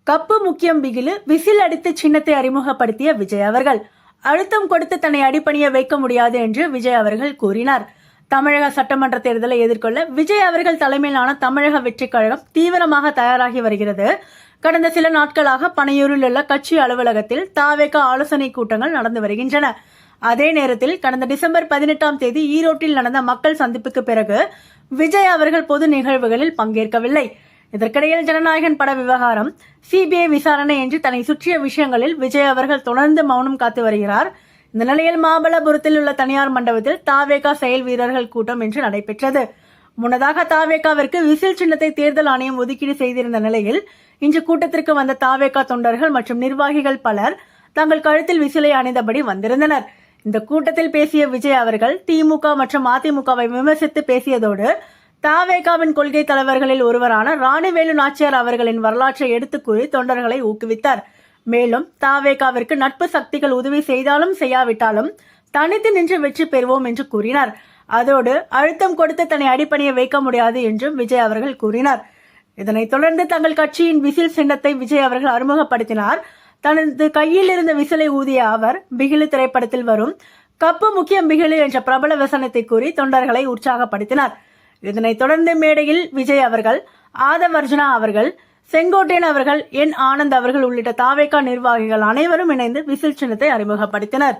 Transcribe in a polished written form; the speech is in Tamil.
கப்பு முக்கியம் பிகிலு விசில் அடித்து சின்னத்தை அறிமுகப்படுத்திய விஜய் அவர்கள் அழுத்தம் கொடுத்து தன்னை அடிப்பணிய வைக்க முடியாது என்று விஜய் அவர்கள் கூறினார். தமிழக சட்டமன்ற தேர்தலை எதிர்கொள்ள விஜய் அவர்கள் தலைமையிலான தமிழக வெற்றி கழகம் தீவிரமாக தயாராகி வருகிறது. கடந்த சில நாட்களாக பனையூரில் உள்ள கட்சி அலுவலகத்தில் தாவேக ஆலோசனை கூட்டங்கள் நடந்து வருகின்றன. அதே நேரத்தில் கடந்த டிசம்பர் 18ஆம் தேதி ஈரோட்டில் நடந்த மக்கள் சந்திப்புக்கு பிறகு விஜய் அவர்கள் பொது நிகழ்வுகளில் பங்கேற்கவில்லை. இதற்கிடையில் ஜனநாயகன் பட விவகாரம், சிபிஐ விசாரணை என்று தன்னை சுற்றிய விஷயங்களில் விஜய் அவர்கள் தொடர்ந்து மௌனம் காத்து வருகிறார். இந்த நிலையில் மாமல்லபுரத்தில் உள்ள தனியார் மண்டபத்தில் தாவேகா செயல் வீரர்கள் கூட்டம் இன்று நடைபெற்றது. முன்னதாக தாவேகாவிற்கு விசில் சின்னத்தை தேர்தல் ஆணையம் ஒதுக்கீடு செய்திருந்த நிலையில் இன்று கூட்டத்திற்கு வந்த தாவேகா தொண்டர்கள் மற்றும் நிர்வாகிகள் பலர் தங்கள் கழுத்தில் விசிலை அணிந்தபடி வந்திருந்தனர். இந்த கூட்டத்தில் பேசிய விஜய் அவர்கள் திமுக மற்றும் அதிமுகவை விமர்சித்து பேசியதோடு தாவேகாவின் கொள்கை தலைவர்களில் ஒருவரான ராணிவேலு நாச்சியார் அவர்களின் வரலாற்றை எடுத்துக் கூறி தொண்டர்களை ஊக்குவித்தார். மேலும் தாவேகாவிற்கு நட்பு சக்திகள் உதவி செய்தாலும் செய்யாவிட்டாலும் தனித்து நின்று வெற்றி பெறுவோம் என்று கூறினார். அதோடு அழுத்தம் கொடுத்து தன்னை அடிப்பணிய வைக்க முடியாது என்றும் விஜய் அவர்கள் கூறினார். இதனைத் தொடர்ந்து தங்கள் கட்சியின் விசில் சின்னத்தை விஜய் அவர்கள் அறிமுகப்படுத்தினார். தனது கையில் இருந்த விசிலை ஊதிய அவர் பிகிலு திரைப்படத்தில் வரும் கப்பு முக்கியம் பிகிலு என்ற பிரபல வசனத்தை கூறி தொண்டர்களை உற்சாகப்படுத்தினார். இதனைத் தொடர்ந்து மேடையில் விஜய் அவர்கள், ஆதவ் அர்ஜுனா அவர்கள், செங்கோட்டையன் அவர்கள், என் ஆனந்த் அவர்கள் உள்ளிட்ட தாவேகா நிர்வாகிகள் அனைவரும் இணைந்து விசில் சின்னத்தை அறிமுகப்படுத்தினர்.